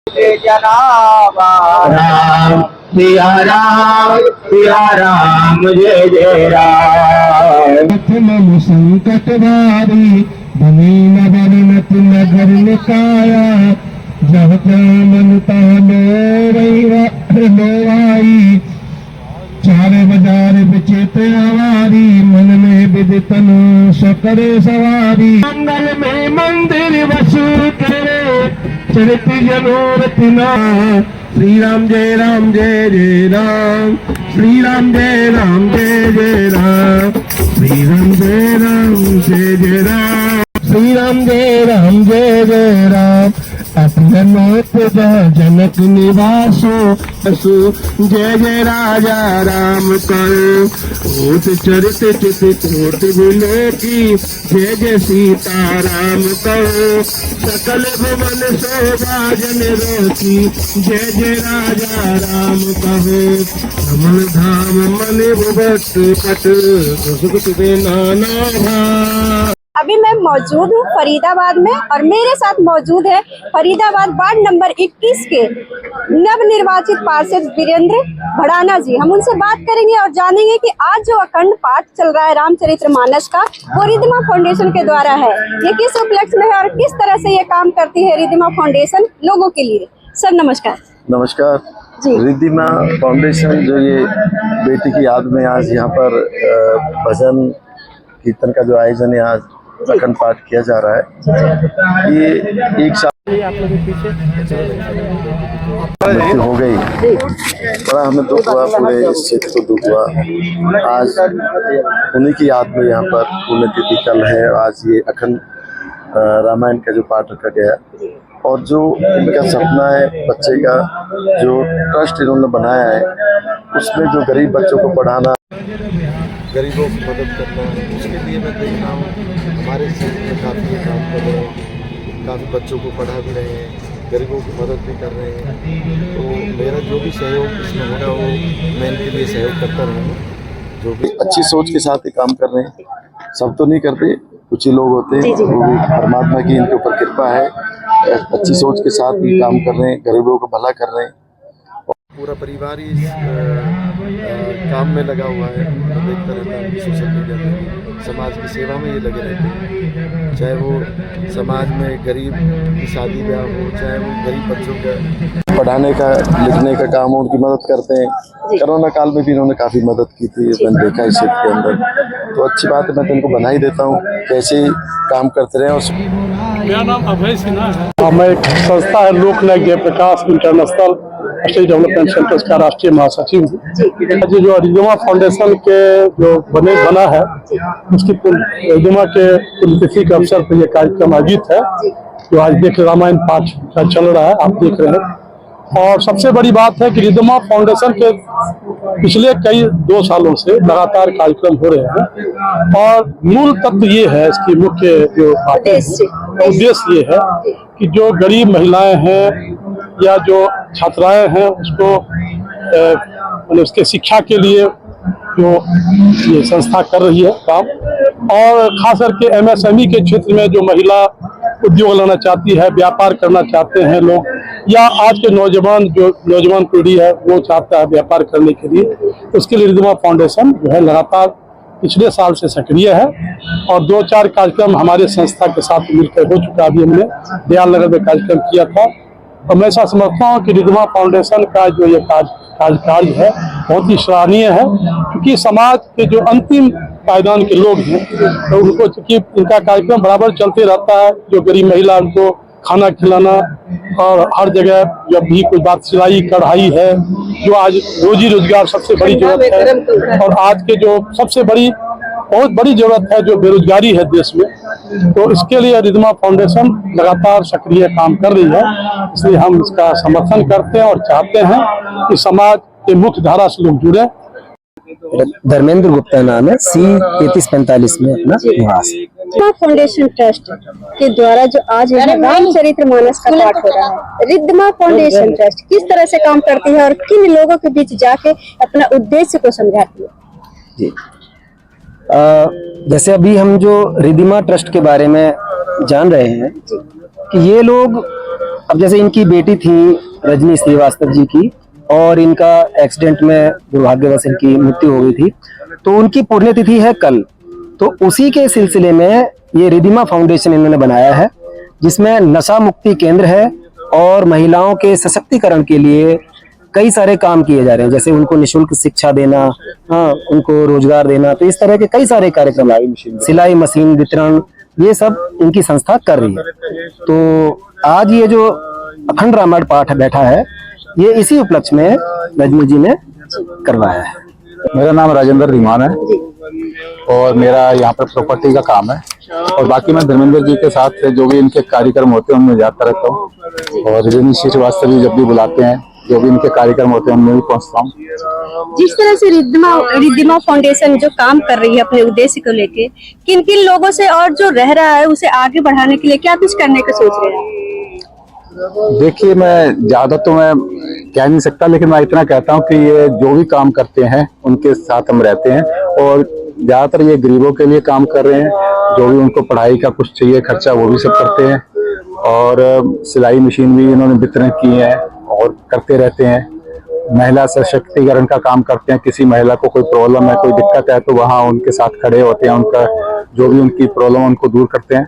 राम सिया राम जय जय राम। मम संकट भारी धनी नगर नगर निकाया जब मन लोई चारे बाजार विचित आवारी मन में विदितन सकरे सवारी मंगल में मंदिर वसु करे चरित जनोरथ ना श्री राम जय जय राम श्री राम जय जय राम श्री राम जय जय राम श्री राम जय जय राम अपनोत जनक निवासो असु जय जय राजा राम कर ओत चरित चित कोट बिलो की जय जय सीता राम कहो सकल भवन शोभा जन रोकी जय जय राजा राम कहो कमल धाम मन भुवत पट सुख नाना भा। अभी मैं मौजूद हूँ फरीदाबाद में और मेरे साथ मौजूद है फरीदाबाद वार्ड नंबर 21 के नवनिर्वाचित पार्षद वीरेंद्र भड़ाना जी। हम उनसे बात करेंगे और जानेंगे कि आज जो अखंड पाठ चल रहा है रामचरितमानस का वो रिद्धिमा फाउंडेशन के द्वारा है। ये किस उपलक्ष्य में है और किस तरह से ये काम करती है रिद्धिमा फाउंडेशन लोगों के लिए। सर नमस्कार। नमस्कार जी। रिद्धिमा फाउंडेशन जो ये बेटी की याद में आज यहाँ पर भजन कीर्तन का जो आयोजन है आज अखंड पाठ किया जा रहा है। ये एक साल मृत्यु हो गई, बड़ा हमें दुख हुआ, पूरे इस क्षेत्र को दुख हुआ। आज उन्हीं की याद में यहाँ पर पुण्यतिथि कल है। आज ये अखंड रामायण का जो पाठ रखा गया और जो इनका सपना है बच्चे का जो ट्रस्ट इन्होंने बनाया है उसमें जो गरीब बच्चों को पढ़ाना, गरीबों की मदद करना, उसके लिए मैं देख रहा हूँ हमारे क्षेत्र में काफ़ी काम कर रहे हैं, काफ़ी बच्चों को पढ़ा भी रहे हैं, गरीबों की मदद भी कर रहे हैं। तो मेरा जो भी सहयोग इसमें होगा वो मैं इनके लिए सहयोग करता रहूँगा। जो भी अच्छी सोच के साथ ही काम कर रहे हैं, सब तो नहीं करते, कुछ ही लोग होते हैं, वो भी परमात्मा की इनके ऊपर कृपा है, अच्छी सोच के साथ ही काम कर रहे हैं, गरीबों को भला कर रहे हैं। पूरा परिवार ही काम में लगा हुआ है। मैं देखता रहता हूँ सोशल मीडिया पर समाज की सेवा में ये लगे रहते हैं, चाहे वो समाज में गरीब की शादी ब्याह हो, चाहे वो गरीब बच्चों का पढ़ाने का लिखने का काम हो, उनकी मदद करते हैं। कोरोना काल में भी इन्होंने काफ़ी मदद की थी, मैंने देखा इस क्षेत्र के अंदर। तो अच्छी बात है, मैं तो इनको बधाई देता हूँ, कैसे ही काम करते रहे। और मेरा नाम अभय सिन्हा है। मैं एक संस्था है Loknayak Jayaprakash international state development centre का राष्ट्रीय महासचिव हूँ। जो रिद्धिमा फाउंडेशन के जो बना है उसकी रिद्धिमा के पुण्यतिथि के अवसर पर यह कार्यक्रम आयोजित है जो आज देख रामायण पाठ का चल रहा है, आप देख रहे हैं। और सबसे बड़ी बात है कि रिद्धिमा फाउंडेशन के पिछले कई 2 सालों से लगातार कार्यक्रम हो रहे हैं और मूल तत्व ये है, इसकी मुख्य जो उद्देश्य ये है कि जो गरीब महिलाएं हैं या जो छात्राएं हैं उसको उसके शिक्षा के लिए जो ये संस्था कर रही है काम, और खास करके MSME के क्षेत्र में जो महिला उद्योग लाना चाहती है, व्यापार करना चाहते हैं लोग, या आज के नौजवान पीढ़ी है वो चाहता है व्यापार करने के लिए, तो उसके लिए रिद्धिमा फाउंडेशन जो है लगातार पिछले साल से सक्रिय है और 2-4 कार्यक्रम हमारे संस्था के साथ मिलकर हो चुका। अभी हमने दयाल नगर में कार्यक्रम किया था और मैं ऐसा समझता हूँ कि रिद्धिमा फाउंडेशन का जो ये कार्य है बहुत ही सराहनीय है, क्योंकि समाज के जो अंतिम पायदान के लोग हैं तो उनको चूँकि इनका कार्यक्रम बराबर चलते रहता है, जो गरीब महिला उनको खाना खिलाना और हर जगह जब भी कोई बात सिलाई कढ़ाई है जो आज रोजी रोजगार सबसे बड़ी जरूरत है, और आज के जो सबसे बहुत बड़ी जरूरत है जो बेरोजगारी है देश में, तो इसके लिए रिद्धिमा फाउंडेशन लगातार सक्रिय काम कर रही है। इसलिए हम इसका समर्थन करते हैं और चाहते हैं कि समाज के मुख्य धारा से लोग जुड़े। धर्मेंद्र गुप्ता नाम है, C3345 में अपना निवास। रिद्धिमा फाउंडेशन ट्रस्ट के द्वारा जो आज रामचरितमानस का पाठ हो रहा है, रिद्धिमा फाउंडेशन ट्रस्ट किस तरह से काम करती है और किन लोगों के बीच जाके अपना उद्देश्य को समझाती है? जी, जैसे अभी हम जो रिद्धिमा ट्रस्ट के बारे में जान रहे हैं कि ये लोग अब जैसे इनकी बेटी थी रजनी श्रीवास्तव जी की, और इनका एक्सीडेंट में दुर्भाग्यवश इनकी मृत्यु हो गई थी, तो उनकी पुण्यतिथि है कल। तो उसी के सिलसिले में ये रिधिमा फाउंडेशन इन्होंने बनाया है, जिसमें नशा मुक्ति केंद्र है और महिलाओं के सशक्तिकरण के लिए कई सारे काम किए जा रहे हैं, जैसे उनको निशुल्क शिक्षा देना, हाँ, उनको रोजगार देना, तो इस तरह के कई सारे कार्यक्रम, सिलाई मशीन वितरण, ये सब इनकी संस्था कर रही है। तो आज ये जो अखंड रामायण पाठ बैठा है, ये इसी उपलक्ष्य में रजनी जी ने करवाया है। मेरा नाम राजेंद्र धीमान है और मेरा यहाँ पर प्रॉपर्टी का काम है, और बाकी मैं धर्मेंद्र जी के साथ जो भी इनके कार्यक्रम होते हैं उनमें जाता रहता हूँ, और रजनी श्रीवास्तव जी जब भी बुलाते हैं, जो भी इनके कार्यक्रम होते हैं उनमें भी पहुँचता हूँ। जिस तरह से रिद्धिमा फाउंडेशन जो काम कर रही है अपने उद्देश्य को लेके, किन किन लोगों से और जो रह रहा है उसे आगे बढ़ाने के लिए क्या कुछ करने का सोच रहे हैं? देखिए, मैं ज्यादा तो मैं कह नहीं सकता, लेकिन मैं इतना कहता हूँ कि ये जो भी काम करते हैं उनके साथ हम रहते हैं, और ज्यादातर ये गरीबों के लिए काम कर रहे हैं, जो भी उनको पढ़ाई का कुछ चाहिए खर्चा वो भी सब करते हैं, और सिलाई मशीन भी इन्होंने वितरण की है और करते रहते हैं। महिला सशक्तिकरण का काम करते हैं, किसी महिला को कोई प्रॉब्लम है, कोई दिक्कत है, तो वहाँ उनके साथ खड़े होते हैं, उनका जो भी उनकी प्रॉब्लम है उनको दूर करते हैं।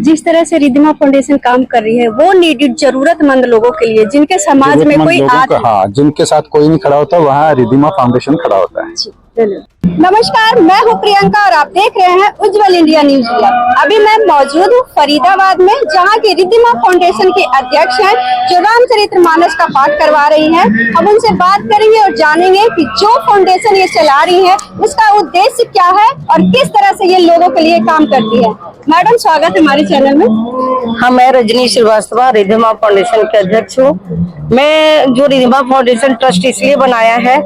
जिस तरह से रिद्धिमा फाउंडेशन काम कर रही है, वो नीडेड जरूरतमंद लोगों के लिए, जिनके समाज में कोई हाँ, जिनके साथ कोई नहीं खड़ा होता, वहाँ रिद्धिमा फाउंडेशन खड़ा होता है। नमस्कार, मैं हूं प्रियंका और आप देख रहे हैं उज्जवल इंडिया न्यूज ब्लॉग। अभी मैं मौजूद हूं फरीदाबाद में, जहां की रिद्धिमा फाउंडेशन के अध्यक्ष हैं, जो रामचरितमानस का पाठ करवा रही हैं। हम उनसे बात करेंगे और जानेंगे कि जो फाउंडेशन ये चला रही है उसका उद्देश्य क्या है और किस तरह से ये लोगों के लिए काम करती है। मैडम, स्वागत है हमारे चैनल में। हाँ, मैं रजनी श्रीवास्तव रिद्धिमा फाउंडेशन के अध्यक्ष हूँ। मैं जो रिद्धिमा फाउंडेशन ट्रस्ट इसलिए बनाया है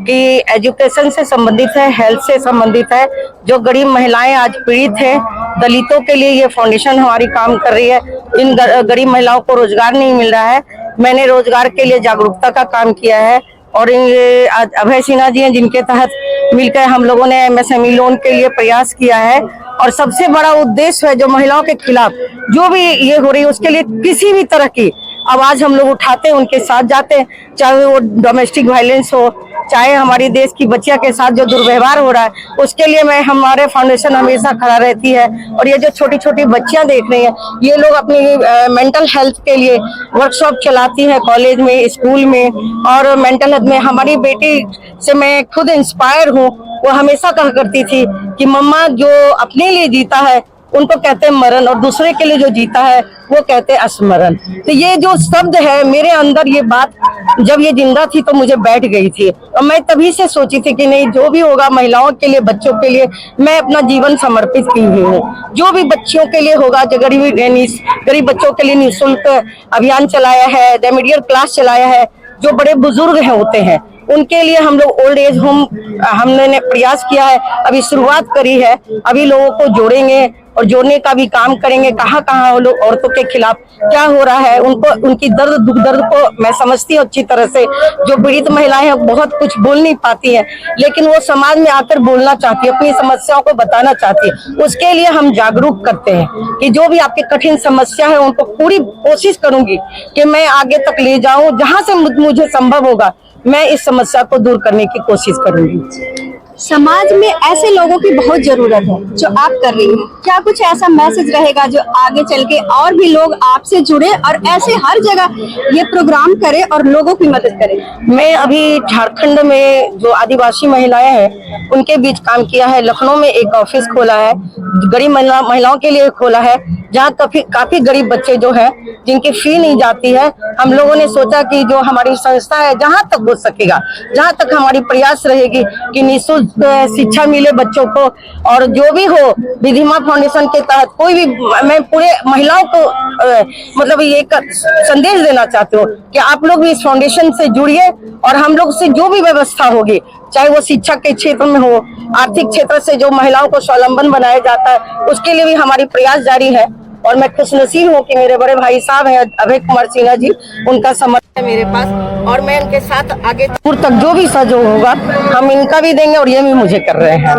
कि एजुकेशन से संबंधित है, हेल्थ से संबंधित है। जो गरीब महिलाएं आज पीड़ित हैं, दलितों के लिए ये फाउंडेशन हमारी काम कर रही है। इन गरीब महिलाओं को रोजगार नहीं मिल रहा है, मैंने रोजगार के लिए जागरूकता का काम किया है, और ये अभय सिन्हा जी हैं, जिनके तहत मिलकर हम लोगों ने MSME लोन के लिए प्रयास किया है। और सबसे बड़ा उद्देश्य है जो महिलाओं के खिलाफ जो भी ये हो रही है, उसके लिए किसी भी तरह की आवाज हम लोग उठाते हैं, उनके साथ जाते हैं, चाहे वो डोमेस्टिक वायलेंस हो, चाहे हमारी देश की बच्चियों के साथ जो दुर्व्यवहार हो रहा है, उसके लिए मैं हमारे फाउंडेशन हमेशा खड़ा रहती है। और ये जो छोटी छोटी बच्चियां देख रही हैं, ये लोग अपनी मेंटल हेल्थ के लिए वर्कशॉप चलाती है कॉलेज में, स्कूल में, और मेंटल हेल्थ में हमारी बेटी से मैं खुद इंस्पायर हूँ। वो हमेशा कहा करती थी कि मम्मा, जो अपने लिए जीता है उनको कहते हैं मरण, और दूसरे के लिए जो जीता है वो कहते हैं स्मरण। तो ये जो शब्द है मेरे अंदर, ये बात जब ये जिंदा थी तो मुझे बैठ गई थी, और मैं तभी से सोची थी कि नहीं, जो भी होगा महिलाओं के लिए, बच्चों के लिए मैं अपना जीवन समर्पित की हुई हूँ। जो भी बच्चियों के लिए होगा, जो गरीब बच्चों के लिए निःशुल्क अभियान चलाया है, रेमेडियल क्लास चलाया है, जो बड़े बुजुर्ग होते हैं उनके लिए हम लोग ओल्ड एज होम हमने प्रयास किया है, अभी शुरुआत करी है। अभी लोगों को जोड़ेंगे और जोड़ने का भी काम करेंगे। कहाँ कहाँ लोग औरतों के खिलाफ क्या हो रहा है, उनको उनकी दुख दर्द को मैं समझती हूँ अच्छी तरह से। जो पीड़ित महिलाएं हैं बहुत कुछ बोल नहीं पाती हैं, लेकिन वो समाज में आकर बोलना चाहती है, अपनी समस्याओं को बताना चाहती है। उसके लिए हम जागरूक करते हैं कि जो भी आपकी कठिन समस्या है उनको पूरी कोशिश करूंगी कि मैं आगे तक ले जाऊं, जहां से मुझे संभव होगा मैं इस समस्या को दूर करने की कोशिश करूंगी। समाज में ऐसे लोगों की बहुत जरूरत है जो आप कर रही हैं। क्या कुछ ऐसा मैसेज रहेगा जो आगे चल के और भी लोग आपसे जुड़े और ऐसे हर जगह ये प्रोग्राम करें और लोगों की मदद करें? मैं अभी झारखंड में जो आदिवासी महिलाएं हैं उनके बीच काम किया है। लखनऊ में एक ऑफिस खोला है, गरीब महिलाओं के लिए खोला है, जहाँ काफी गरीब बच्चे जो हैं जिनकी फी नहीं जाती है। हम लोगों ने सोचा कि जो हमारी संस्था है, जहाँ तक हो सकेगा, जहाँ तक हमारी प्रयास रहेगी कि निःशुल्क शिक्षा मिले बच्चों को, और जो भी हो रिद्धिमा फाउंडेशन के तहत कोई भी, मैं पूरे महिलाओं को मतलब ये संदेश देना चाहती हूँ कि आप लोग भी इस फाउंडेशन से जुड़िए, और हम लोग से जो भी व्यवस्था होगी, चाहे वो शिक्षा के क्षेत्र में हो, आर्थिक क्षेत्र से जो महिलाओं को स्वावलंबन बनाया जाता है, उसके लिए भी हमारी प्रयास जारी है। और मैं खुशनसीब हूँ कि मेरे बड़े भाई साहब हैं अभय कुमार सिन्हा जी, उनका समर्थन है मेरे पास, और मैं इनके साथ आगे दूर तक जो भी सहयोग होगा हम इनका भी देंगे, और ये भी मुझे कर रहे हैं।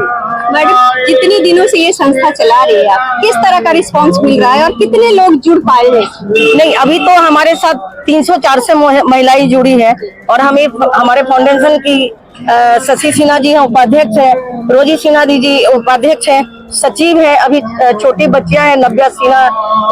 मैडम जितनी दिनों से ये संस्था चला रही है आप, किस तरह का रिस्पांस मिल रहा है और कितने लोग जुड़ पाए हैं? नहीं, अभी तो हमारे साथ 304 से महिलाएं जुड़ी है और हमें हमारे फाउंडेशन की शशि सिन्हा जी हैं उपाध्यक्ष है, रोजी सिन्हा जी उपाध्यक्ष है, सचिव है, अभी छोटी बच्चियां हैं नव्या सिन्हा,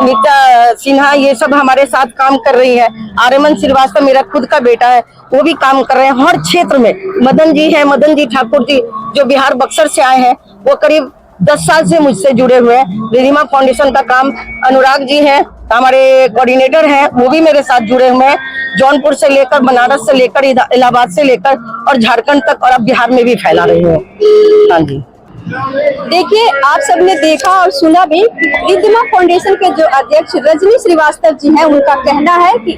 नीता सिन्हा, ये सब हमारे साथ काम कर रही है। आर्यमन श्रीवास्तव मेरा खुद का बेटा है, वो भी काम कर रहे हैं हर क्षेत्र में। मदन जी है, मदन जी ठाकुर जी जो बिहार बक्सर से आए हैं, वो करीब 10 साल से मुझसे जुड़े हुए हैं। रिधिमा फाउंडेशन का काम अनुराग जी हैं, हमारे कोऑर्डिनेटर हैं, वो भी मेरे साथ जुड़े हुए हैं। जौनपुर से लेकर बनारस से लेकर इलाहाबाद से लेकर और झारखंड तक और अब बिहार में भी फैला रहे हैं। हाँ जी, देखिए आप सबने देखा और सुना भी, रिधिमा फाउंडेशन के जो अध्यक्ष रजनी श्रीवास्तव जी हैं, उनका कहना है कि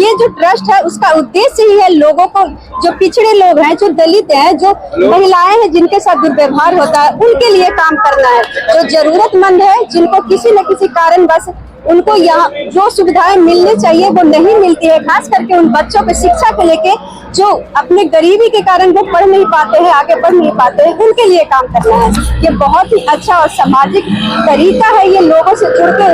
ये जो ट्रस्ट है उसका उद्देश्य ही है लोगों को, जो पिछड़े लोग हैं, जो दलित हैं, जो महिलाएं हैं जिनके साथ दुर्व्यवहार होता है, उनके लिए काम करना है। जो जरूरतमंद है, जिनको किसी न किसी कारणवश उनको यहाँ जो सुविधाएं मिलनी चाहिए वो नहीं मिलती है, खास करके उन बच्चों को शिक्षा को लेके जो अपने गरीबी के कारण वो पढ़ नहीं पाते हैं, आगे बढ़ नहीं पाते हैं, उनके लिए काम करना है। ये बहुत ही अच्छा और सामाजिक तरीका है, ये लोगों से जुड़ के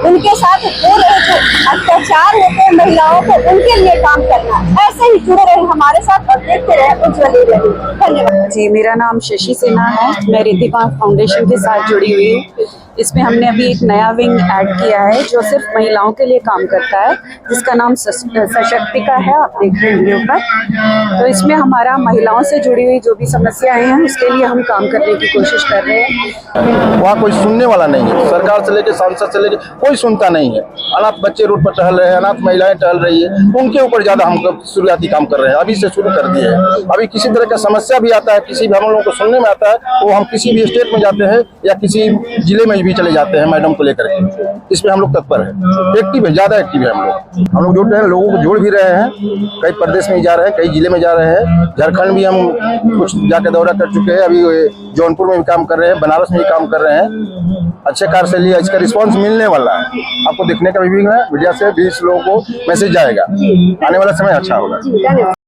उनके साथ हो रहे जो अत्याचार होते हैं महिलाओं को, उनके लिए काम करना। ऐसे ही जुड़े रहे हमारे साथ और देखते रहे उज्ज्वली रहे। धन्यवाद जी, मेरा नाम शशि सिन्हा है, मैं रिधिमा फाउंडेशन के साथ जुड़ी हुई हूँ। इसमें हमने अभी एक नया विंग ऐड किया है जो सिर्फ महिलाओं के लिए काम करता है, जिसका नाम सशक्तिका है, आप देख रहे हैं ऊपर। तो इसमें हमारा महिलाओं से जुड़ी हुई जो भी समस्याएं हैं उसके लिए हम काम करने की कोशिश कर रहे हैं। वहाँ कोई सुनने वाला नहीं है, सरकार से लेकर सांसद से लेकर कोई सुनता नहीं है। अनाथ बच्चे रोड पर टहल रहे हैं, अनाथ महिलाएं टहल रही है, उनके ऊपर ज्यादा हम शुरुआती काम कर रहे हैं, अभी से शुरू कर दिए हैं। अभी किसी तरह का समस्या भी आता है, किसी भी हम लोगों को सुनने में आता है, वो हम किसी भी स्टेट में जाते हैं या किसी जिले में भी चले जाते हैं मैडम को लेकर के। इसमें हम लोग तत्पर है, एक्टिव है, ज्यादा एक्टिव है हम लोग जुड़ रहे हैं, लोगों को जोड़ भी रहे हैं। कई प्रदेश में जा रहे हैं, कई जिले में जा रहे हैं, झारखंड भी हम कुछ जाके दौरा कर चुके हैं, अभी जौनपुर में भी काम कर रहे हैं, बनारस में भी काम कर रहे हैं। अच्छे कार्य से लिया, इसका रिस्पांस मिलने वाला है, आपको देखने का भी है, मीडिया से 20 लोगों को मैसेज जाएगा, आने वाला समय अच्छा होगा।